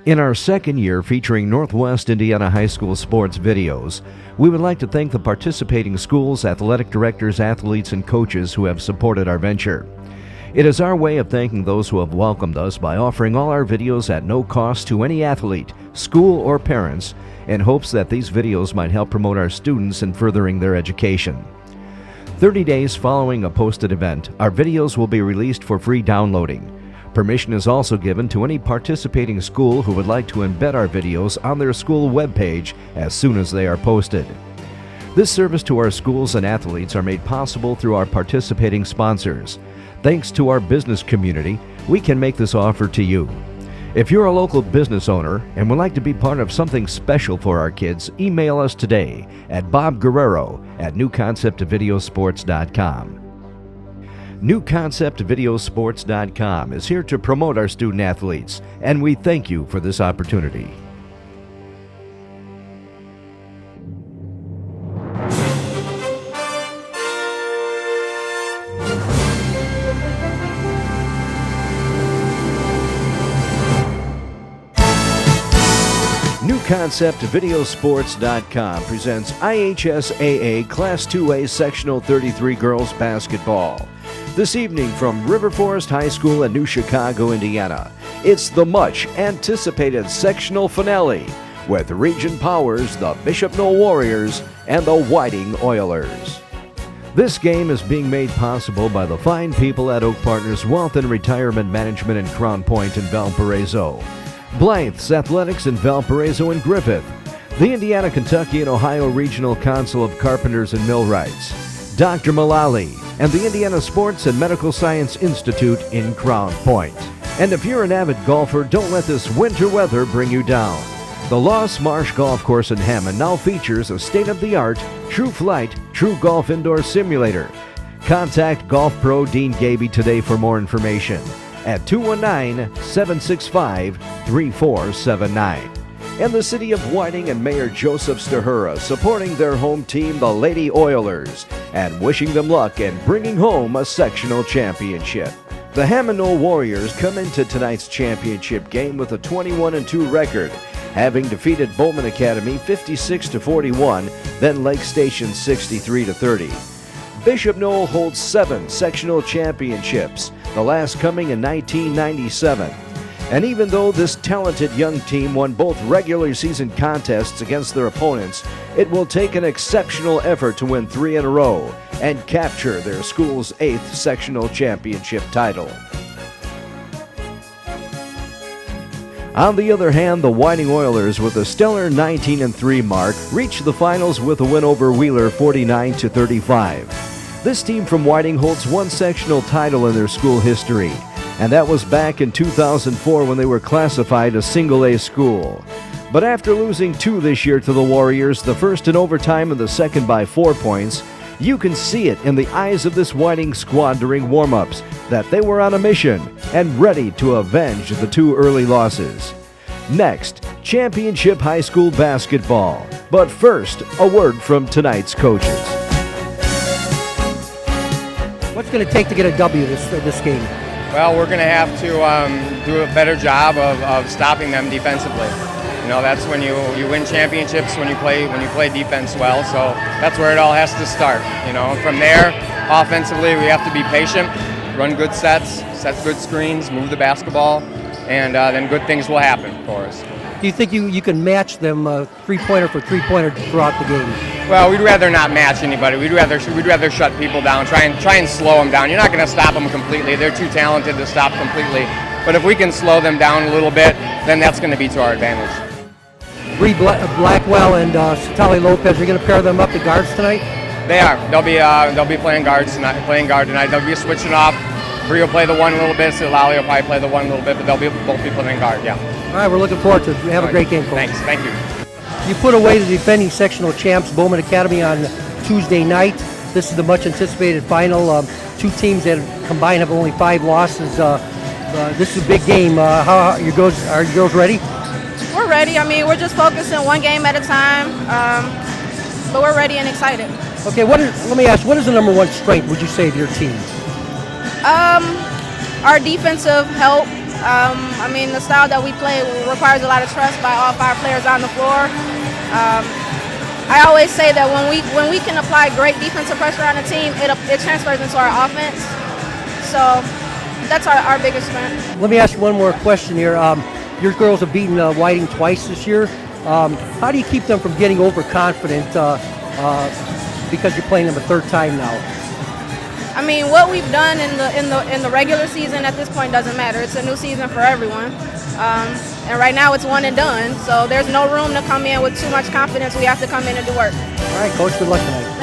In our second year featuring Northwest Indiana High School sports videos, we would like to thank the participating schools, athletic directors, athletes, and coaches who have supported our venture. It is our way of thanking those who have welcomed us by offering all our videos at no cost to any athlete, school, or parents, in hopes that these videos might help promote our students in furthering their education. 30 days following a posted event, our videos will be released for free downloading. Permission is also given to any participating school who would like to embed our videos on their school webpage as soon as they are posted. This service to our schools and athletes are made possible through our participating sponsors. Thanks to our business community, we can make this offer to you. If you're a local business owner and would like to be part of something special for our kids, email us today at bobguerrero@newconceptvideosports.com. NewConceptVideosports.com is here to promote our student athletes, and we thank you for this opportunity. NewConceptVideosports.com presents IHSAA Class 2A Sectional 33 Girls Basketball. This evening from River Forest High School in New Chicago, Indiana, it's the much-anticipated sectional finale with Region Powers, the Bishop Noll Warriors, and the Whiting Oilers. This game is being made possible by the fine people at Oak Partners Wealth and Retirement Management in Crown Point in Valparaiso, Blythe's Athletics in Valparaiso and Griffith, the Indiana, Kentucky, and Ohio Regional Council of Carpenters and Millwrights, Dr. Mullally, and the Indiana Sports and Medical Science Institute in Crown Point. And if you're an avid golfer, don't let this winter weather bring you down. The Lost Marsh Golf Course in Hammond now features a state-of-the-art True Flight True Golf Indoor Simulator. Contact Golf Pro Dean Gaby today for more information at 219-765-3479. And the City of Whiting and Mayor Joseph Stahura supporting their home team, the Lady Oilers, and wishing them luck in bringing home a sectional championship. The Hammond Noll Warriors come into tonight's championship game with a 21-2 record, having defeated Bowman Academy 56-41, then Lake Station 63-30. Bishop Noll holds 7 sectional championships, the last coming in 1997. And even though this talented young team won both regular season contests against their opponents, it will take an exceptional effort to win 3 in a row and capture their school's 8th sectional championship title. On the other hand, the Whiting Oilers, with a stellar 19-3 mark, reached the finals with a win over Wheeler 49-35. This team from Whiting holds 1 sectional title in their school history, and that was back in 2004 when they were classified a single-A school. But after losing 2 this year to the Warriors, the first in overtime and the second by 4 points, you can see it in the eyes of this Whiting squad during warm-ups that they were on a mission and ready to avenge the 2 early losses. Next, championship high school basketball. But first, a word from tonight's coaches. What's going to take to get a W this game? Well, we're going to have to do a better job of stopping them defensively. You know, that's when you win championships, when you play defense well. So that's where it all has to start. You know, from there, offensively, we have to be patient, run good sets, set good screens, move the basketball, and then good things will happen for us. Do you think you can match them three-pointer for three-pointer throughout the game? Well, we'd rather not match anybody. We'd rather shut people down, try and slow them down. You're not going to stop them completely. They're too talented to stop completely. But if we can slow them down a little bit, then that's going to be to our advantage. Bree Blackwell and Satali Lopez, are you going to pair them up to guards tonight? They are. They'll be playing guard tonight. They'll be switching off. Bree will play the one a little bit. Satali will probably play the one a little bit, but they'll both be playing guard. Yeah. All right, we're looking forward to it. Have a great game, Coach. Thanks. Thank you. You put away the defending sectional champs, Bowman Academy, on Tuesday night. This is the much-anticipated final. 2 teams that combined have only 5 losses. This is a big game. How are you girls ready? We're ready. I mean, we're just focusing one game at a time, but we're ready and excited. Okay, let me ask, what is the number 1 strength, would you say, of your team? our defensive help. I mean, the style that we play requires a lot of trust by all 5 players on the floor. I always say that when we can apply great defensive pressure on a team, it transfers into our offense. So that's our biggest strength. Let me ask you one more question here. Your girls have beaten Whiting twice this year. How do you keep them from getting overconfident because you're playing them a 3rd time now? I mean, what we've done in the regular season at this point doesn't matter. It's a new season for everyone, and right now it's one and done. So there's no room to come in with too much confidence. We have to come in and do work. All right, Coach. Good luck tonight.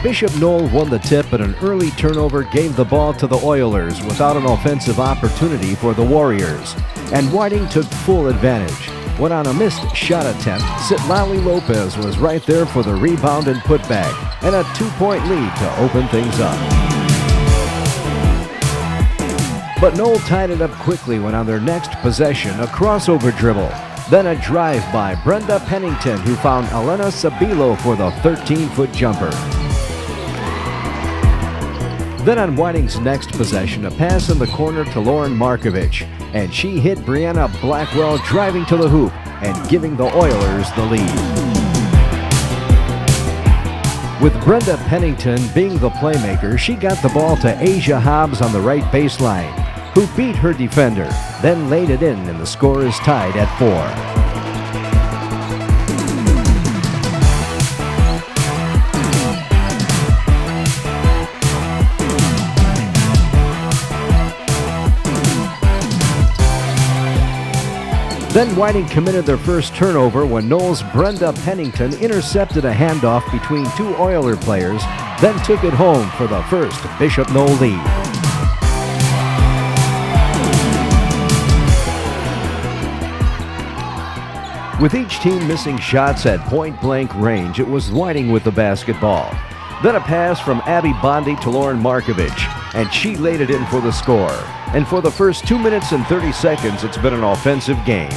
Bishop Noll won the tip, but an early turnover gave the ball to the Oilers without an offensive opportunity for the Warriors. And Whiting took full advantage. When on a missed shot attempt, Citlali Lopez was right there for the rebound and putback, and a 2-point lead to open things up. But Noll tied it up quickly when on their next possession, a crossover dribble. Then a drive by Brenda Pennington, who found Elena Sabilo for the 13-foot jumper. Then on Whiting's next possession, a pass in the corner to Lauren Markovich, and she hit Brianna Blackwell driving to the hoop and giving the Oilers the lead. With Brenda Pennington being the playmaker, she got the ball to Asia Hobbs on the right baseline, who beat her defender, then laid it in, and the score is tied at 4. Then Whiting committed their first turnover when Noll's Brenda Pennington intercepted a handoff between 2 Oiler players, then took it home for the first Bishop Noll lead. With each team missing shots at point-blank range, it was Whiting with the basketball. Then a pass from Abby Bondi to Lauren Markovich, and she laid it in for the score. And for the first 2 minutes and 30 seconds, it's been an offensive game.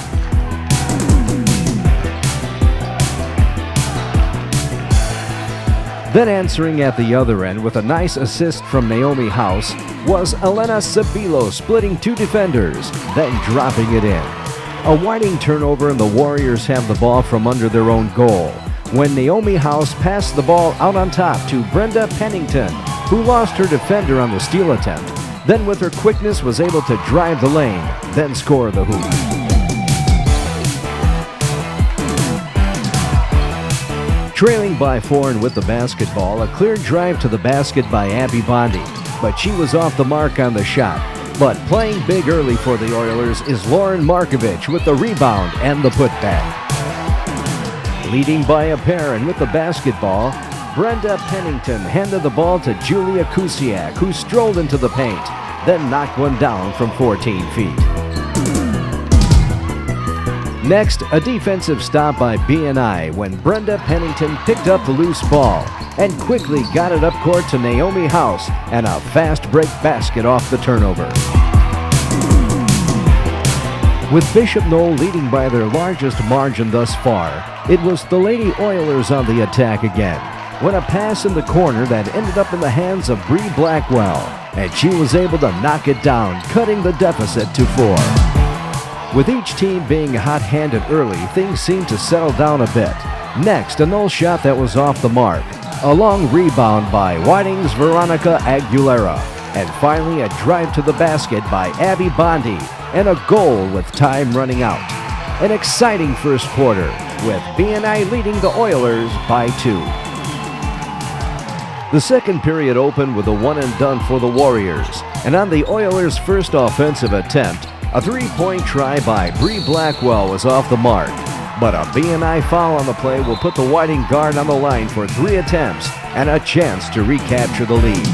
Then answering at the other end with a nice assist from Naomi House was Elena Sabilo splitting 2 defenders, then dropping it in. A Whiting turnover, and the Warriors have the ball from under their own goal, when Naomi House passed the ball out on top to Brenda Pennington, who lost her defender on the steal attempt, then with her quickness was able to drive the lane, then score the hoop. Trailing by 4 and with the basketball, a clear drive to the basket by Abby Bondi, but she was off the mark on the shot. But playing big early for the Oilers is Lauren Markovich with the rebound and the putback. Leading by a pair and with the basketball, Brenda Pennington handed the ball to Julia Kusiak, who strolled into the paint, then knocked one down from 14 feet. Next, a defensive stop by BNI when Brenda Pennington picked up the loose ball and quickly got it up court to Naomi House, and a fast break basket off the turnover. With Bishop Noll leading by their largest margin thus far, it was the Lady Oilers on the attack again, when a pass in the corner that ended up in the hands of Bree Blackwell, and she was able to knock it down, cutting the deficit to 4. With each team being hot-handed early, things seemed to settle down a bit. Next, a Noll shot that was off the mark, a long rebound by Whiting's Veronica Aguilera, and finally a drive to the basket by Abby Bondi, and a goal with time running out. An exciting first quarter, with BNI leading the Oilers by 2. The second period opened with a one and done for the Warriors, and on the Oilers' first offensive attempt, a 3-point try by Bree Blackwell was off the mark, but a BNI foul on the play will put the Whiting guard on the line for 3 attempts, and a chance to recapture the lead.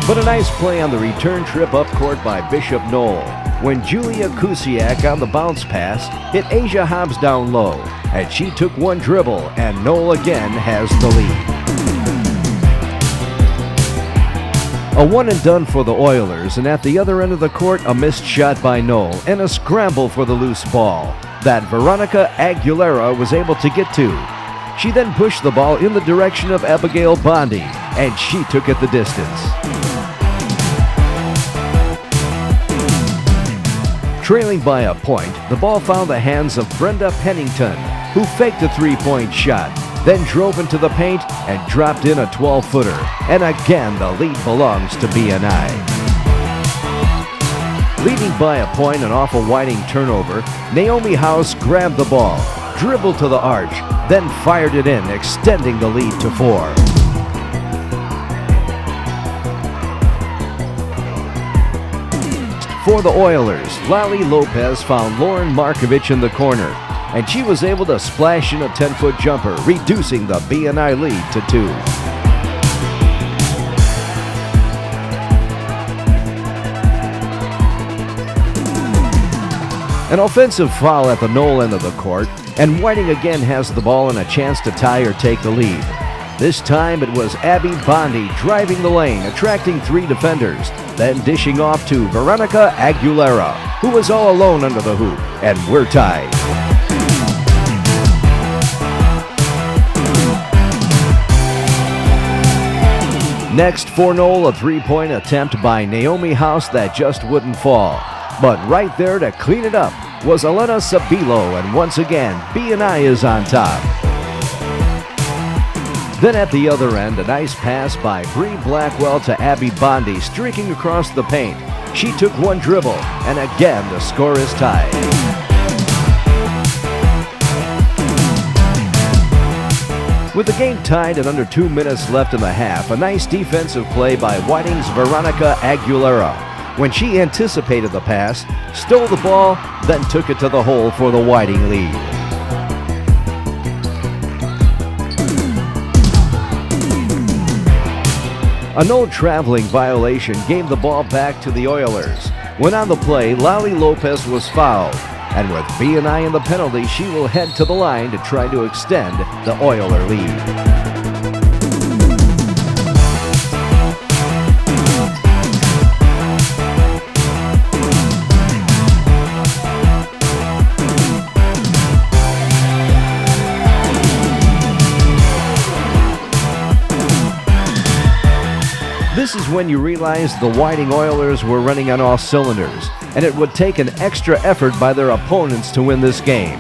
But a nice play on the return trip up court by Bishop Noll, when Julia Kusiak on the bounce pass hit Asia Hobbs down low, and she took one dribble, and Noll again has the lead. A one and done for the Oilers, and at the other end of the court, a missed shot by Noll and a scramble for the loose ball that Veronica Aguilera was able to get to. She then pushed the ball in the direction of Abigail Bondi, and she took it the distance. Trailing by a point, the ball found the hands of Brenda Pennington, who faked a three-point shot, then drove into the paint and dropped in a 12-footer. And again, the lead belongs to BNI. Leading by a point and off a Whiting turnover, Naomi House grabbed the ball, dribbled to the arch, then fired it in, extending the lead to 4. For the Oilers, Lally Lopez found Lauren Markovich in the corner, and she was able to splash in a 10-foot jumper, reducing the BNI lead to 2. An offensive foul at the Noll end of the court, and Whiting again has the ball and a chance to tie or take the lead. This time it was Abby Bondi driving the lane, attracting 3 defenders, then dishing off to Veronica Aguilera, who was all alone under the hoop, and we're tied. Next for Noll, a 3-point attempt by Naomi House that just wouldn't fall. But right there to clean it up was Elena Sabilo, and once again, BNI is on top. Then at the other end, a nice pass by Bree Blackwell to Abby Bondi, streaking across the paint. She took one dribble, and again the score is tied. With the game tied and under 2 minutes left in the half, a nice defensive play by Whiting's Veronica Aguilera, when she anticipated the pass, stole the ball, then took it to the hole for the Whiting lead. A no traveling violation gave the ball back to the Oilers. When on the play, Lally Lopez was fouled, and with BNI in the penalty, she will head to the line to try to extend the Oiler lead. This is when you realize the Whiting Oilers were running on all cylinders, and it would take an extra effort by their opponents to win this game.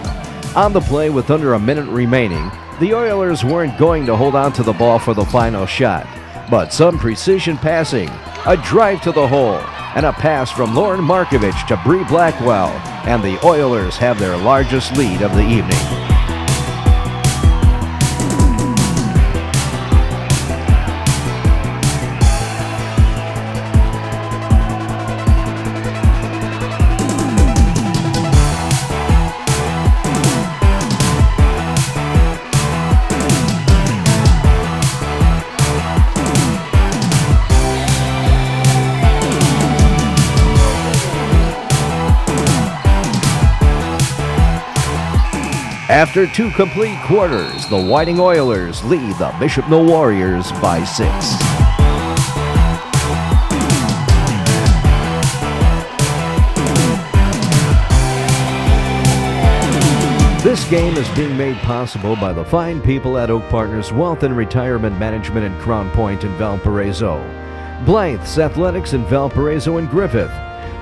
On the play with under a minute remaining, the Oilers weren't going to hold on to the ball for the final shot, but some precision passing, a drive to the hole, and a pass from Lauren Markovich to Bree Blackwell, and the Oilers have their largest lead of the evening. After 2 complete quarters, the Whiting Oilers lead the Bishop Noll Warriors by 6. This game is being made possible by the fine people at Oak Partners Wealth and Retirement Management in Crown Point and Valparaiso, Blythe's Athletics in Valparaiso and Griffith,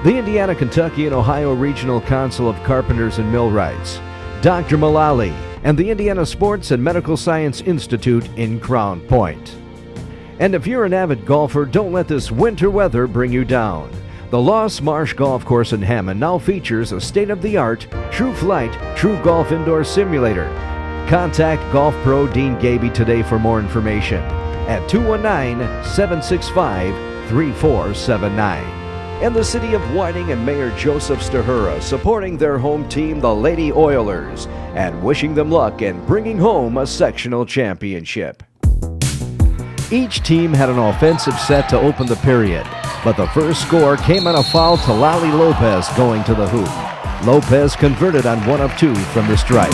the Indiana, Kentucky, and Ohio Regional Council of Carpenters and Millwrights, Dr. Mullally, and the Indiana Sports and Medical Science Institute in Crown Point. And if you're an avid golfer, don't let this winter weather bring you down. The Lost Marsh Golf Course in Hammond now features a state-of-the-art True Flight True Golf Indoor Simulator. Contact Golf Pro Dean Gaby today for more information. at 219-765-3479. And the city of Whiting and Mayor Joseph Stahura supporting their home team, the Lady Oilers, and wishing them luck in bringing home a sectional championship. Each team had an offensive set to open the period, but the first score came on a foul to Lally Lopez going to the hoop. Lopez converted on 1 of 2 from the stripe.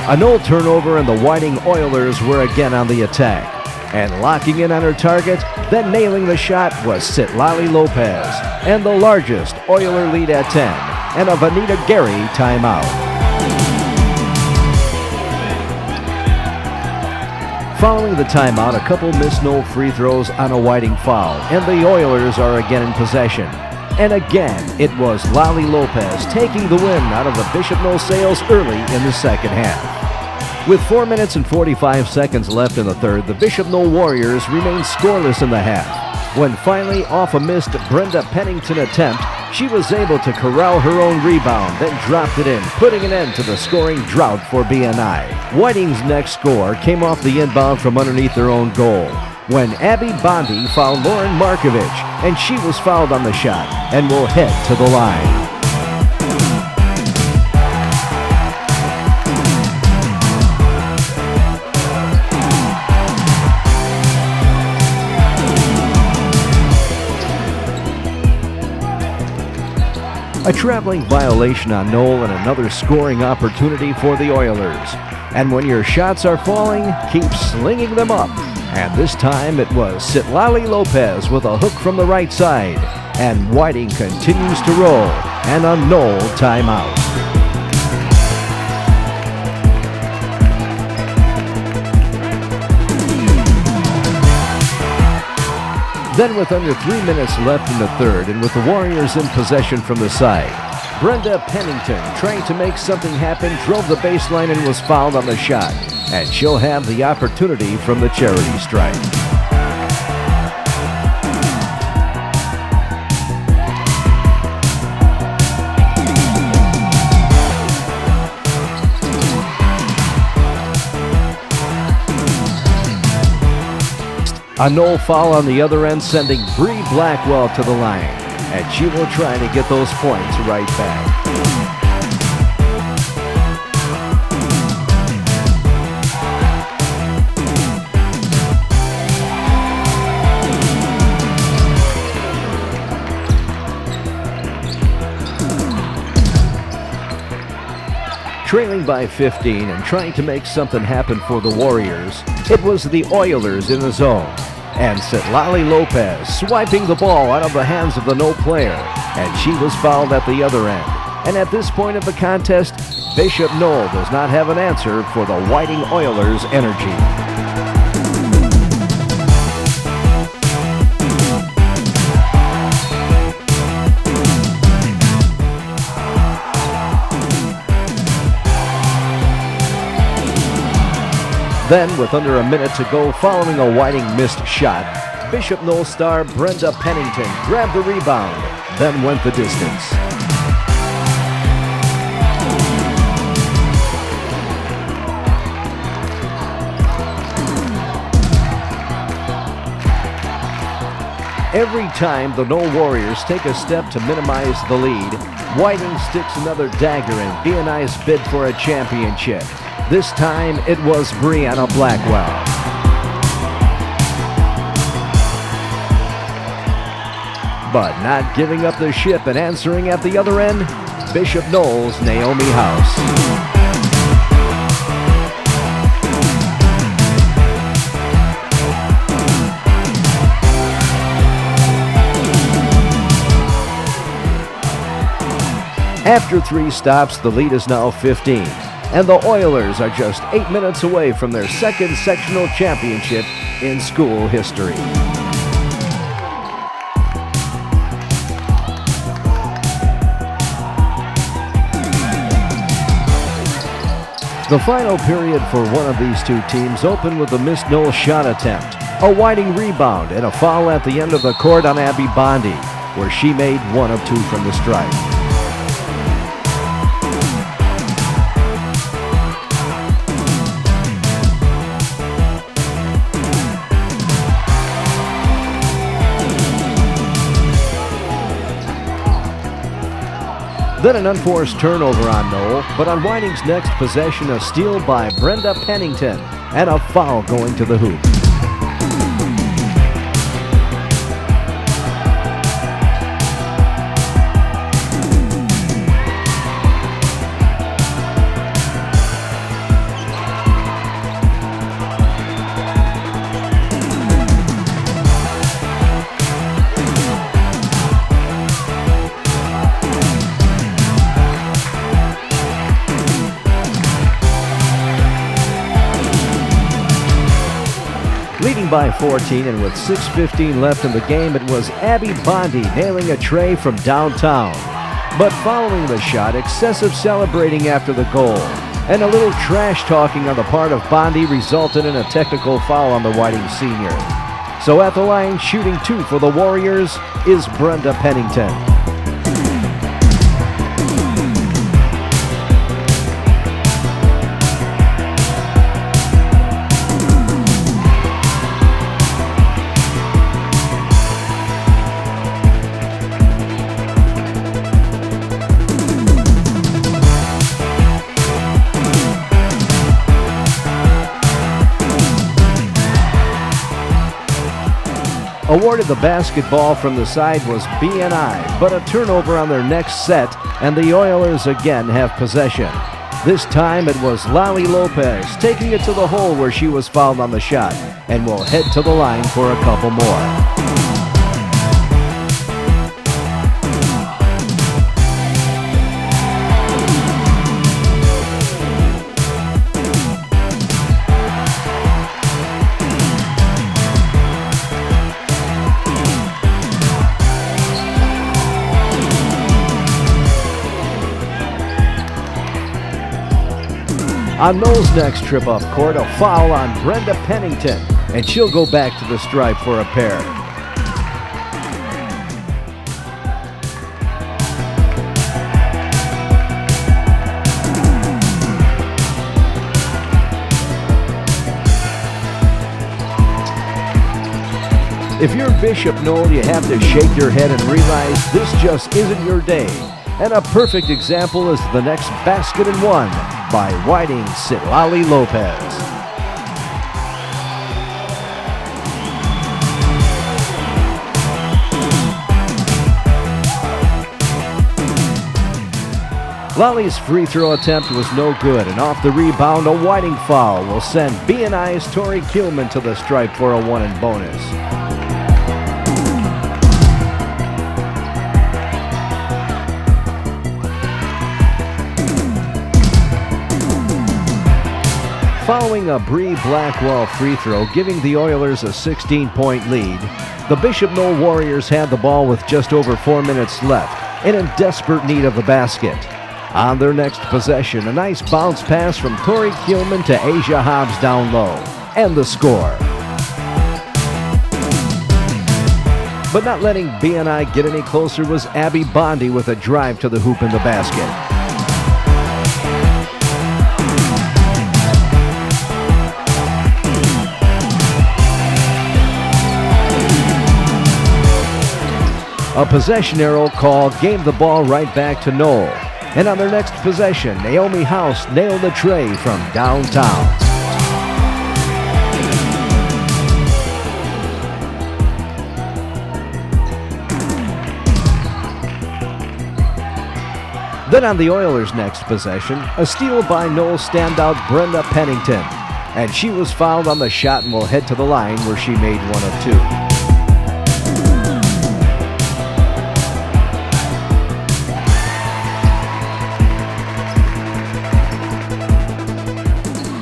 A Noll turnover and the Whiting Oilers were again on the attack. And locking in on her target, then nailing the shot was Lally Lopez, and the largest Oiler lead at 10, and a Vanita Gary timeout. Following the timeout, a couple missed Noll free throws on a Whiting foul, and the Oilers are again in possession. And again, it was Lally Lopez taking the win out of the Bishop Noll Sails early in the second half. With 4 minutes and 45 seconds left in the third, the Bishop Noll Warriors remained scoreless in the half. When finally, off a missed Brenda Pennington attempt, she was able to corral her own rebound, then dropped it in, putting an end to the scoring drought for BNI. Whiting's next score came off the inbound from underneath their own goal, when Abby Bondi fouled Lauren Markovich, and she was fouled on the shot and will head to the line. A traveling violation on Noll and another scoring opportunity for the Oilers. And when your shots are falling, keep slinging them up. And this time it was Lally Lopez with a hook from the right side. And Whiting continues to roll, and a Noll timeout. Then with under 3 minutes left in the third and with the Warriors in possession from the side, Brenda Pennington, trying to make something happen, drove the baseline and was fouled on the shot. And she'll have the opportunity from the charity stripe. A Noll foul on the other end, sending Bree Blackwell to the line. And she will try to get those points right back. Trailing by 15 and trying to make something happen for the Warriors, it was the Oilers in the zone. And Lally Lopez swiping the ball out of the hands of the Noll player, and she was fouled at the other end. And at this point of the contest, Bishop Noll does not have an answer for the Whiting Oilers' energy. Then, with under a minute to go following a Whiting missed shot, Bishop Noll star Brenda Pennington grabbed the rebound, then went the distance. Every time the Noll Warriors take a step to minimize the lead, Whiting sticks another dagger in BNI's bid for a championship. This time it was Brianna Blackwell. But not giving up the ship and answering at the other end, Bishop Noll's Naomi House. After 3 stops, the lead is now 15. And the Oilers are just 8 minutes away from their second sectional championship in school history. The final period for one of these two teams opened with a missed Noll shot attempt, a Whiting rebound, and a foul at the end of the court on Abby Bondi, where she made 1 of 2 from the stripe. Then an unforced turnover on Noll, but on Whiting's next possession, a steal by Brenda Pennington and a foul going to the hoop. Leading by 14 and with 6:15 left in the game, it was Abby Bondi nailing a tray from downtown. But following the shot, excessive celebrating after the goal and a little trash talking on the part of Bondi resulted in a technical foul on the Whiting senior. So at the line, shooting 2 for the Warriors is Brenda Pennington. Awarded the basketball from the side was BNI, but a turnover on their next set, and the Oilers again have possession. This time it was Lali Lopez taking it to the hole where she was fouled on the shot, and will head to the line for a couple more. On Noll's next trip up court, a foul on Brenda Pennington, and she'll go back to the stripe for a pair. If you're Bishop Noll, you have to shake your head and realize this just isn't your day. And a perfect example is the next basket and one by Whiting Sitlali Lopez. Lali's free throw attempt was no good, and off the rebound, a Whiting foul will send BNI's Tori Kielman to the stripe for a 1 bonus. Following a Bree Blackwell free throw, giving the Oilers a 16-point lead, the Bishop Noll Warriors had the ball with just over 4 minutes left and in desperate need of the basket. On their next possession, a nice bounce pass from Tori Kielman to Asia Hobbs down low, and the score. But not letting BNI get any closer was Abby Bondi with a drive to the hoop in the basket. A possession arrow call gave the ball right back to Noll. And on their next possession, Naomi House nailed the tray from downtown. Then on the Oilers' next possession, a steal by Noll standout Brenda Pennington. And she was fouled on the shot and will head to the line where she made 1 of 2.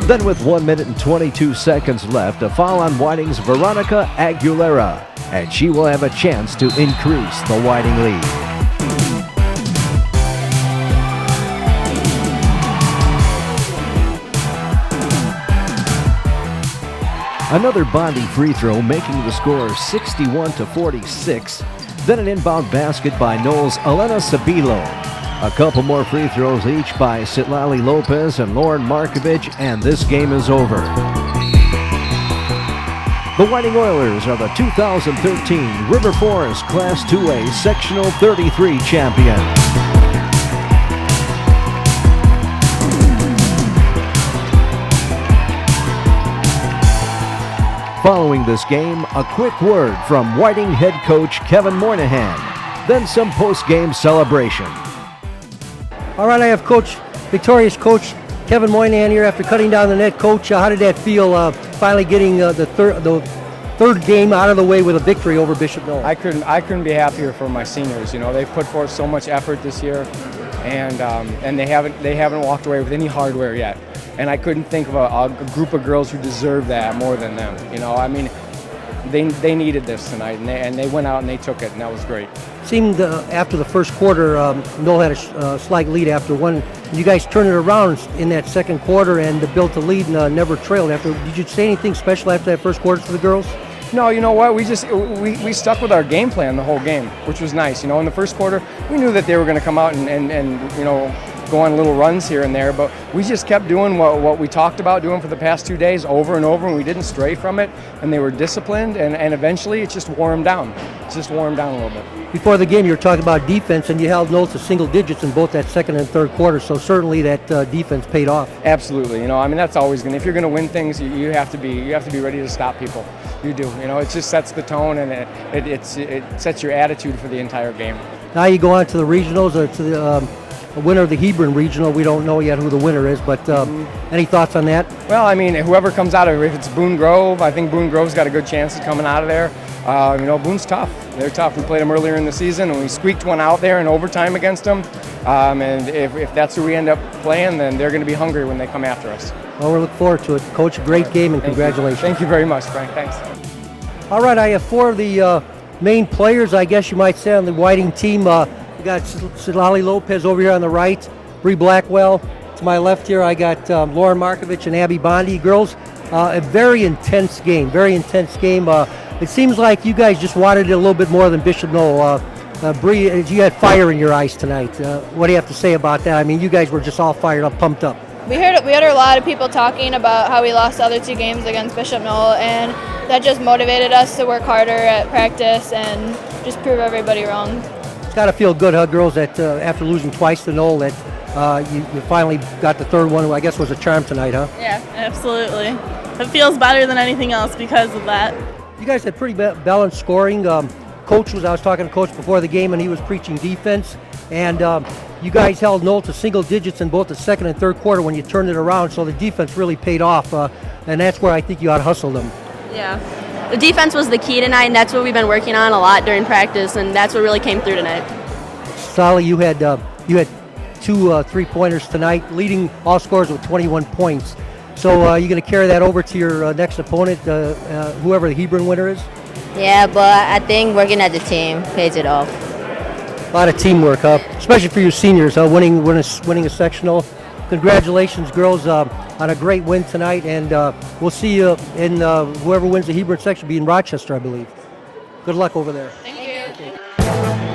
Then with 1 minute and 22 seconds left, a foul on Whiting's Veronica Aguilera, and she will have a chance to increase the Whiting lead. Another Bondi free throw, making the score 61-46. Then an inbound basket by Noll's Elena Sabilo. A couple more free throws each by Sitlali Lopez and Lauren Markovich, and this game is over. The Whiting Oilers are the 2013 River Forest Class 2A Sectional 33 champions. Following this game, a quick word from Whiting head coach Kevin Moynihan, then some post-game celebration. All right, I have victorious coach Kevin Moynihan here after cutting down the net. Coach, how did that feel, finally getting the third game out of the way with a victory over Bishop Noll? I couldn't be happier for my seniors. You know, they've put forth so much effort this year, and they haven't walked away with any hardware yet. And I couldn't think of a group of girls who deserve that more than them. You know, I mean, they needed this tonight, and they went out and they took it, and that was great. Seemed after the first quarter, Noll had a slight lead after one. You guys turned it around in that second quarter and built a lead and never trailed after. Did you say anything special after that first quarter to the girls? No, you know what? We stuck with our game plan the whole game, which was nice. You know, in the first quarter, we knew that they were going to come out and you know, go on little runs here and there, but we just kept doing what we talked about doing for the past 2 days over and over, and we didn't stray from it, and they were disciplined, and eventually it just wore them down. It just wore them down a little bit. Before the game, you were talking about defense, and you held Noll to single digits in both that second and third quarter, so certainly that defense paid off. Absolutely. You know, I mean, that's always going to, if you're going to win things, you have to be ready to stop people. You do. You know, it just sets the tone, and it sets your attitude for the entire game. Now you go on to the regionals, or to the winner of the Hebron Regional. We don't know yet who the winner is, but any thoughts on that? Well, I mean, whoever comes out of it, if it's Boone Grove, I think Boone Grove's got a good chance of coming out of there. You know, Boone's tough. They're tough. We played them earlier in the season, and we squeaked one out there in overtime against them. And if that's who we end up playing, then they're going to be hungry when they come after us. Well, we look forward to it. Coach, a great game, and congratulations. Thank you very much, Frank. Thanks. All right, I have four of the main players, I guess you might say, on the Whiting team. We got Silali Lopez over here on the right, Bree Blackwell. To my left here, I got Lauren Markovich and Abby Bondi. Girls, a very intense game, it seems like you guys just wanted it a little bit more than Bishop Noll. Bree, you had fire in your eyes tonight. What do you have to say about that? I mean, you guys were just all fired up, pumped up. We heard a lot of people talking about how we lost the other 2 games against Bishop Noll, and that just motivated us to work harder at practice and just prove everybody wrong. It's got to feel good, huh, girls, that after losing twice to Noll, that you finally got the third one, who I guess was a charm tonight, huh? Yeah, absolutely. It feels better than anything else because of that. You guys had pretty balanced scoring. I was talking to Coach before the game, and he was preaching defense. And you guys held Noll to single digits in both the second and third quarter when you turned it around, so the defense really paid off. And that's where I think you out-hustled them. Yeah. The defense was the key tonight, and that's what we've been working on a lot during practice, and that's what really came through tonight. Sally, you had 2 3-pointers tonight, leading all scorers with 21 points. So you're going to carry that over to your next opponent, whoever the Hebron winner is? Yeah, but I think working as a team pays it off. A lot of teamwork, huh? Especially for your seniors, winning a sectional. Congratulations, girls, on a great win tonight, and we'll see you in whoever wins the Hebron section will be in Rochester, I believe. Good luck over there. Thank you.